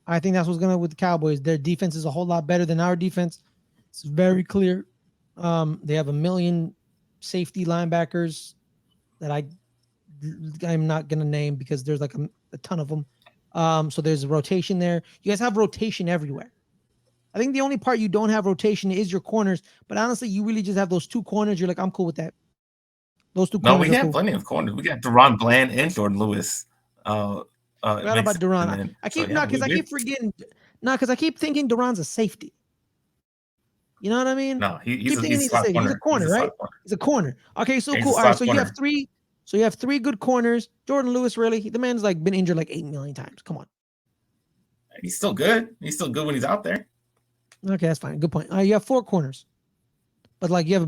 I think that's what's going to with the Cowboys. Their defense is a whole lot better than our defense. It's very clear. They have a million safety linebackers that I'm not going to name because there's like a ton of them. So there's a rotation there. You guys have rotation everywhere. I think the only part you don't have rotation is your corners. But honestly, you really just have those two corners. You're like, I'm cool with that. Those two corners. No, we have plenty of corners. We got Deron Bland and Jordan Lewis. Forgot about Duran. I keep because I keep forgetting. No, because I keep thinking Duran's a safety. You know what I mean? No, he's a safety. corner. He's a corner, right? He's a corner. Okay, so He's cool. All right, so you have three. So you have three good corners. Jordan Lewis, really, the man's like been injured like 8 million times. Come on. He's still good. He's still good when he's out there. Okay, that's fine. Good point. You have 4 corners, but like you have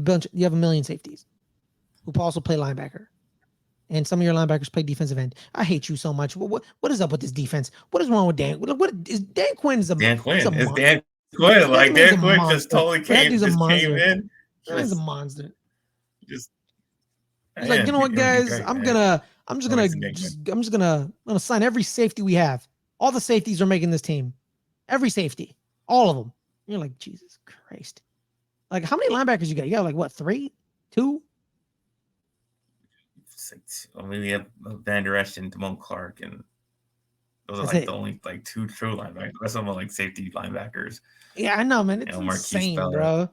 a million safeties who also play linebacker. And some of your linebackers play defensive end. I hate you so much. What is up with this defense? What is wrong with Dan? What is Dan Quinn? Is a Dan Quinn? Is Dan Quinn? Like Dan Quinn just totally came in. He's a monster. Just he's like, you know what, guys? I'm just gonna sign every safety we have. All the safeties are making this team. Every safety, all of them. You're like, Jesus Christ. Like, how many linebackers you got? You got like what? 3, 2? I mean, we have Van Der Esch and Damone Clark, and those are like the only like 2 true linebackers. That's some like safety linebackers. Yeah, I know, man. It's insane, bro.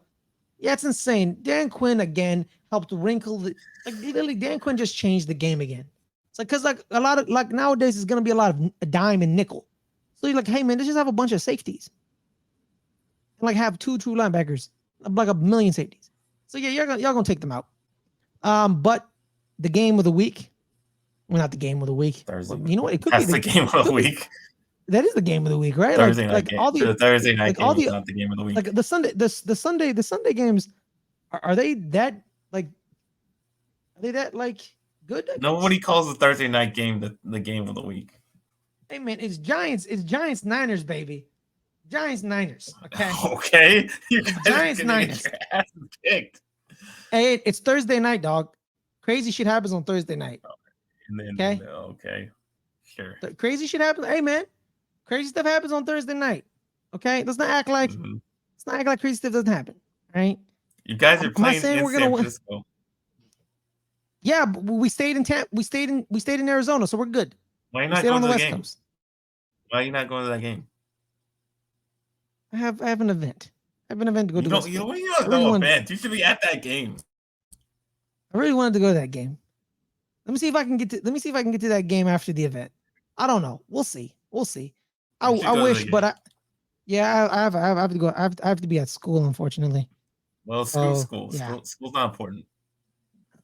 Yeah, it's insane. Dan Quinn again helped wrinkle the literally. Dan Quinn just changed the game again. It's like because like a lot of like nowadays is gonna be a lot of a dime and nickel. So you're like, hey man, let's just have a bunch of safeties, and like have 2 true linebackers, like a million safeties. So yeah, y'all gonna take them out. But the game of the week. Well, not the game of the week. Thursday. Well, you know what? It could That's be the game of the week. That is the game of the week, right? Thursday night like game. all the Thursday night like game all the is not the game of the week. like the Sunday games. Are they that like? Are they that like good? Nobody calls the Thursday night game the game of the week. Hey man, it's Giants Niners, baby. Giants Niners. Okay. Okay. Giants Niners. Kicked. Hey, it's Thursday night, dog. Crazy shit happens on Thursday night. Okay. Okay. Sure. Crazy shit happens. Hey man, crazy stuff happens on Thursday night. Okay. Let's not act like crazy stuff doesn't happen. Right. You guys are playing in San Francisco. Yeah, but we stayed in We stayed in Arizona, so we're good. Why are you not going to the game? Coast. Why are you not going to that game? I have an event. I have an event to go to. You don't event. You should be at that game. I really wanted to go to that game. Let me see if I can get to that game after the event. I don't know. We'll see. I wish, but I have to go. I have to be at school, unfortunately. Well, school. Yeah. School's not important.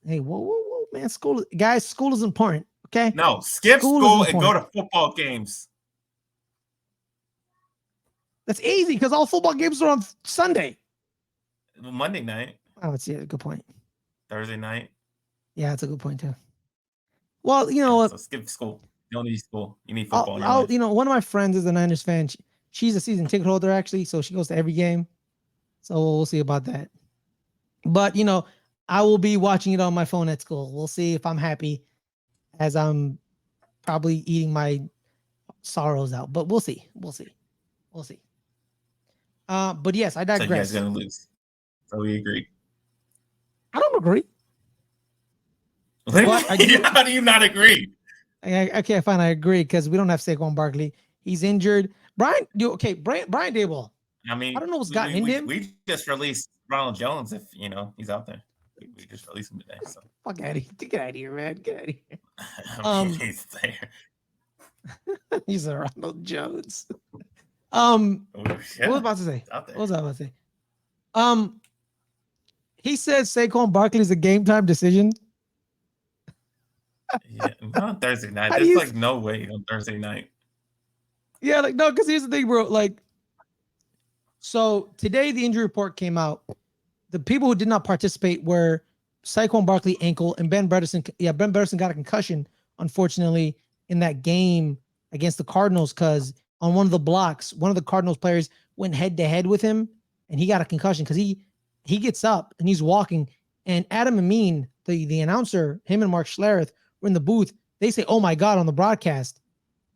Hey, whoa, man! School is important. Okay. No, skip school and go to football games. That's easy because all football games are on Sunday. Monday night. Oh, it's a good point. Thursday night. Yeah, that's a good point too. Well, you know, so skip school. You don't need school. You need football. One of my friends is a Niners fan. She's a season ticket holder actually, so she goes to every game. So we'll see about that. But I will be watching it on my phone at school. We'll see if I'm happy, as I'm probably eating my sorrows out. But we'll see. But yes, I digress. So you guys are gonna lose. So we agree. I don't agree. How do you not agree? Okay, fine. I agree because we don't have Saquon Barkley. He's injured. Brian Daboll. I mean, I don't know what's gotten into him. We just released Ronald Jones. If he's out there, we just released him today. So fuck out of here. Get out of here, man. Get out of here. He's there. He's a Ronald Jones. What was I about to say? He said Saquon Barkley is a game time decision. Yeah, not on Thursday night. How do There's you? like no way on Thursday night. Yeah, like no, because here's the thing, bro. Like, so today the injury report came out. The people who did not participate were Saquon Barkley ankle and Ben Bredeson. Yeah, Ben Bredeson got a concussion, unfortunately, in that game against the Cardinals because on one of the blocks, one of the Cardinals players went head to head with him, and he got a concussion because he gets up and he's walking, and Adam Amin, the announcer, him and Mark Schlereth were in the booth. They say, "Oh my God," on the broadcast,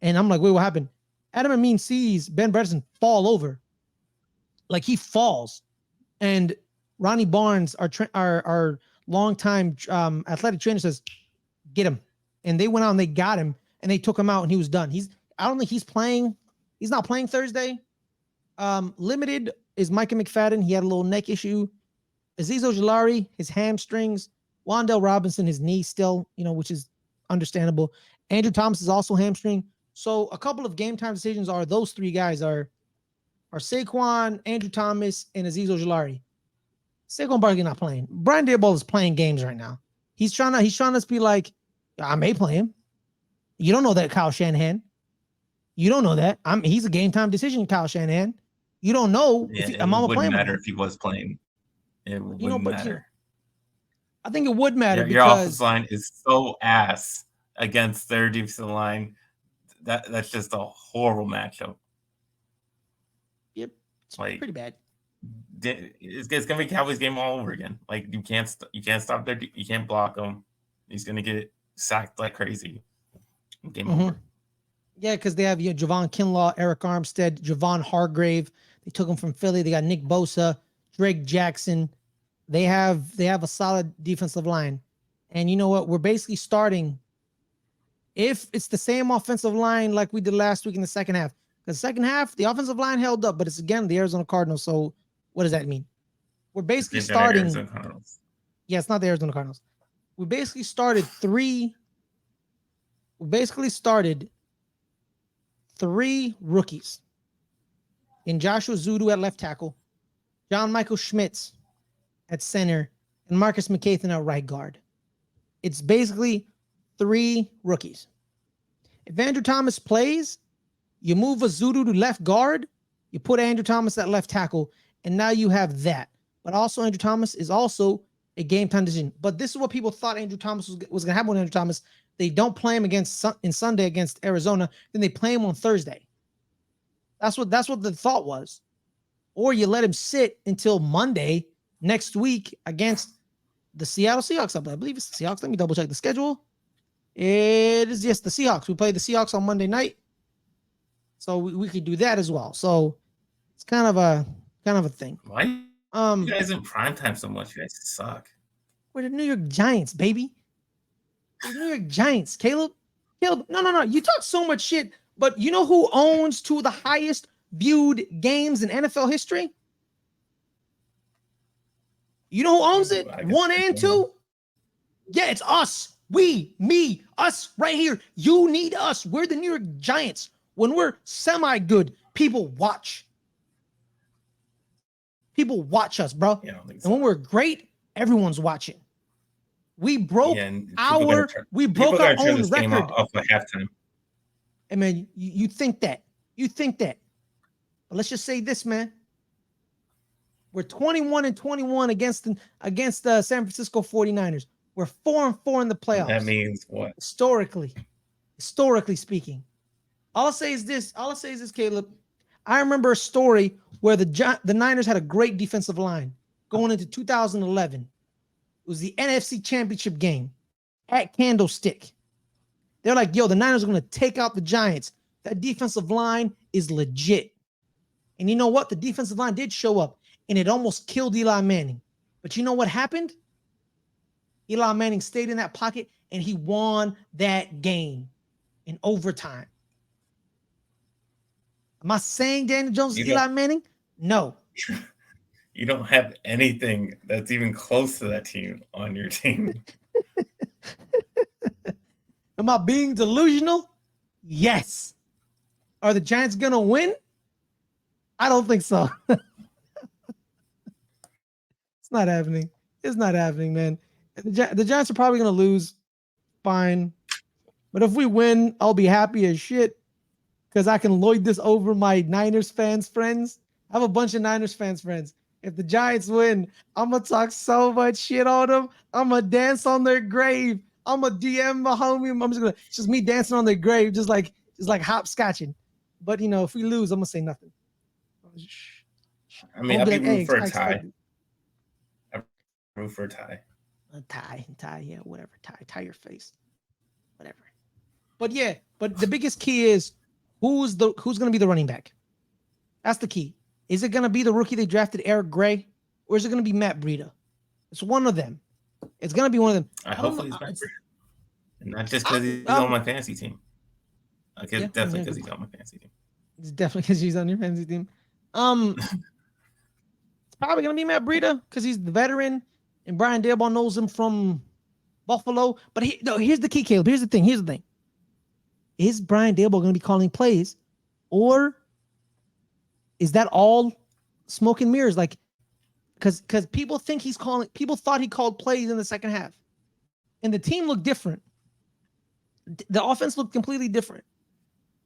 and I'm like, "Wait, what happened?" Adam Amin sees Ben Bredeson fall over, like he falls, and Ronnie Barnes, our longtime athletic trainer, says, "Get him." And they went out and they got him and they took him out and he was done. I don't think he's playing. He's not playing Thursday. Limited is Micah McFadden. He had a little neck issue. Azeez Ojulari, his hamstrings. Wan'Dale Robinson, his knee still, which is understandable. Andrew Thomas is also hamstring. So a couple of game time decisions are those three guys are Saquon, Andrew Thomas, and Azeez Ojulari. Saquon Barkley not playing. Brian Daboll is playing games right now. He's trying to be like, I may play him. You don't know that, Kyle Shanahan. You don't know that. He's a game time decision, Kyle Shanahan. You don't know Yeah, if I'm gonna play him. It wouldn't matter if he was playing. It wouldn't matter. I think it would matter your because offensive line is so ass against their defensive line. That's just a horrible matchup. Yep, it's pretty bad. It's gonna be Cowboys game all over again. Like you can't stop there. You can't block him. He's gonna get sacked like crazy. Game over. Yeah, because they have Javon Kinlaw, Eric Armstead, Javon Hargrave. They took him from Philly. They got Nick Bosa, Drake Jackson. They have a solid defensive line. And you know what? We're basically starting. If it's the same offensive line like we did last week in the second half, the second half, the offensive line held up, but it's again the Arizona Cardinals. So what does that mean? We're basically starting. Yeah, it's not the Arizona Cardinals. We basically started three rookies in Joshua Zudu at left tackle, John Michael Schmitz at center, and Marcus McCathan at right guard. It's basically three rookies. If Andrew Thomas plays, you move Zudu to left guard, you put Andrew Thomas at left tackle, and now you have that. But also Andrew Thomas is also a game time decision. But this is what people thought Andrew Thomas was going to happen with Andrew Thomas. They don't play him in Sunday against Arizona. Then they play him on Thursday. That's what the thought was. Or you let him sit until Monday next week against the Seattle Seahawks. I believe it's the Seahawks. Let me double check the schedule. It is, yes, the Seahawks. We play the Seahawks on Monday night. So we could do that as well. So it's kind of a thing. Why you guys in primetime so much? You guys suck. We're the New York Giants, baby. The New York Giants, Caleb. No. You talk so much shit, but you know who owns two of the highest viewed games in NFL history? You know who owns it? 1 and 2? Yeah, it's us. Us right here. You need us. We're the New York Giants. When we're semi-good, people watch. People watch us, bro. Yeah, I don't think so. And when we're great, everyone's watching. We broke our own record off at halftime. I mean, you think that. But let's just say this, man. We're 21-21 against the San Francisco 49ers. We're 4-4 in the playoffs. That means what? Historically speaking. All I'll say is this, Caleb. I remember a story where the Niners had a great defensive line going into 2011. It was the NFC Championship game at Candlestick. They're like, yo, the Niners are going to take out the Giants. That defensive line is legit. And you know what? The defensive line did show up, and it almost killed Eli Manning. But you know what happened? Eli Manning stayed in that pocket, and he won that game in overtime. Am I saying Daniel Jones is Eli Manning? No. You don't have anything that's even close to that team on your team. Am I being delusional? Yes. Are the Giants going to win? I don't think so. It's not happening. It's not happening, man. The Giants are probably going to lose. Fine. But if we win, I'll be happy as shit because I can lloyd this over my Niners fans friends. I have a bunch of Niners fans friends. If the Giants win, I'm gonna talk so much shit on them. I'm gonna dance on their grave. I'm gonna DM my homie. It's just me dancing on their grave, just like hopscotching. But if we lose, I'm gonna say nothing. I mean, I'll be rooting for a tie. A tie, yeah, whatever. Tie your face, whatever. But yeah, the biggest key is who's gonna be the running back. That's the key. Is it gonna be the rookie they drafted, Eric Gray, or is it gonna be Matt Breida? It's one of them. It's gonna be one of them. Hopefully it's Matt Breida, and not just because he's on my fantasy team. Definitely because he's on my fantasy team. It's definitely because he's on your fantasy team. It's probably gonna be Matt Breida because he's the veteran, and Brian Daboll knows him from Buffalo. But here's the key, Caleb. Here's the thing. Is Brian Daboll going to be calling plays, or is that all smoke and mirrors? Like, because people think he's calling. People thought he called plays in the second half, and the team looked different. The offense looked completely different.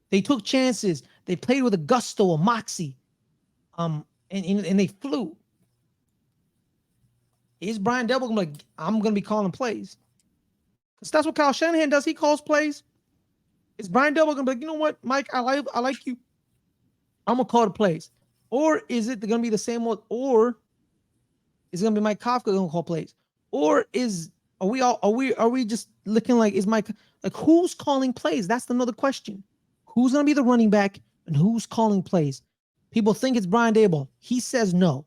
They took chances. They played with a gusto, a moxie, and they flew. Is Brian Daboll going to be like, I'm going to be calling plays? Because that's what Kyle Shanahan does. He calls plays. Is Brian Daboll gonna be like, you know what, Mike, I like you. I'm gonna call the plays. Or is it gonna be the same one? Or is it gonna be Mike Kafka gonna call plays? Or are we just looking like, is Mike, like, who's calling plays? That's another question. Who's gonna be the running back and who's calling plays? People think it's Brian Daboll. He says no.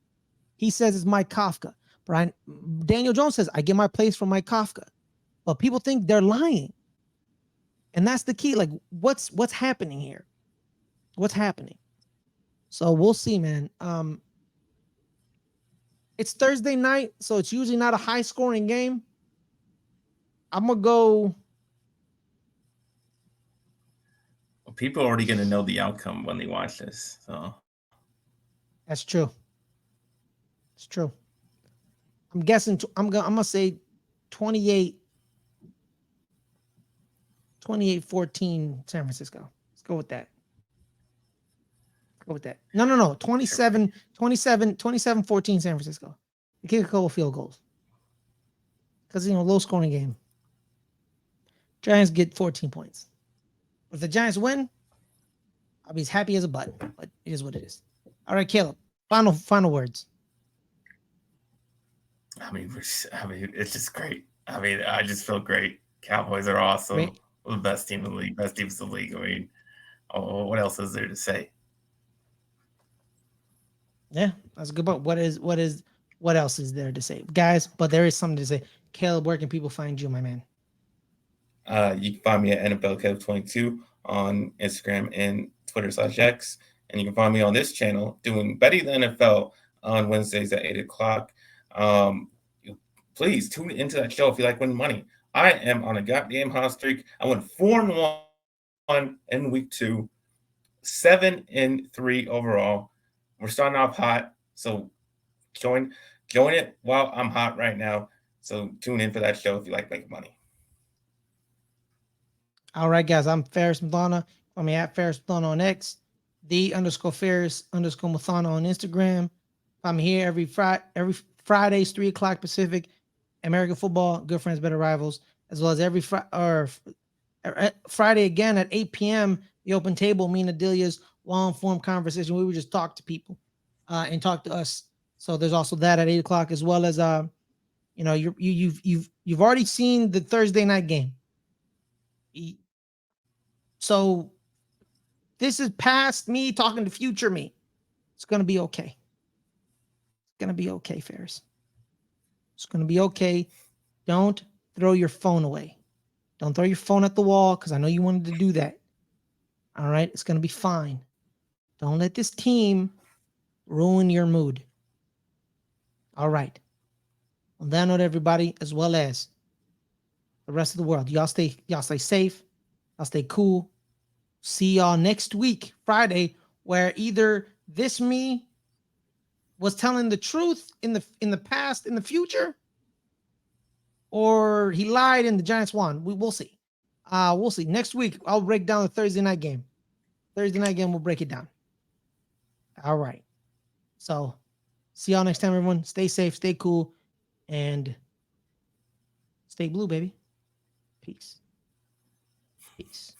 He says it's Mike Kafka. Daniel Jones says, I get my plays from Mike Kafka. But people think they're lying. And that's the key. Like, what's happening here? What's happening? So we'll see, man. It's Thursday night, so it's usually not a high-scoring game. I'm gonna go. Well, people are already gonna know the outcome when they watch this. So that's true. It's true. I'm guessing. I'm gonna say 28-14 San Francisco. Let's go with that. No. 27-14 San Francisco. They kick a couple field goals. Because, low scoring game. Giants get 14 points. If the Giants win, I'll be as happy as a button. But it is what it is. All right, Caleb. Final words. I mean, it's just great. I mean, I just feel great. Cowboys are awesome. Great. The best team in the league, best teams in the league. I mean, what else is there to say? Yeah, that's a good point. What else is there to say, guys? But there is something to say. Caleb, where can people find you, my man? You can find me at NFLCaleb22 on Instagram and Twitter/X, and you can find me on this channel doing Betting the NFL on Wednesdays at 8:00. Please tune into that show if you like winning money. I am on a goddamn hot streak. I went 4-1 in week 2, 7-3 overall. We're starting off hot, so join it while I'm hot right now. So tune in for that show if you like making money. All right, guys. I'm Ferris Muthana. I'm at Ferris Muthana on X, _Ferris_Muthana on Instagram. I'm here every Fridays, 3:00 Pacific. American football, good friends, better rivals, as well as every Friday again at 8 p.m. The open table, me and Adelia's long-form conversation. We would just talk to people and talk to us. So there's also that at 8:00, as well as you've already seen the Thursday night game. So this is past me talking to future me. It's gonna be okay. It's gonna be okay, Ferris. It's gonna be okay. Don't throw your phone away. Don't throw your phone at the wall because I know you wanted to do that. All right, it's gonna be fine. Don't let this team ruin your mood. All right. On that note, everybody, as well as the rest of the world, y'all stay safe. Y'all stay cool. See y'all next week, Friday, where either this me was telling the truth in the past, in the future, or he lied and the Giants won. We will see. We'll see. Next week, I'll break down the Thursday night game. Thursday night game, we'll break it down. All right. So see y'all next time, everyone. Stay safe, stay cool, and stay blue, baby. Peace. Peace.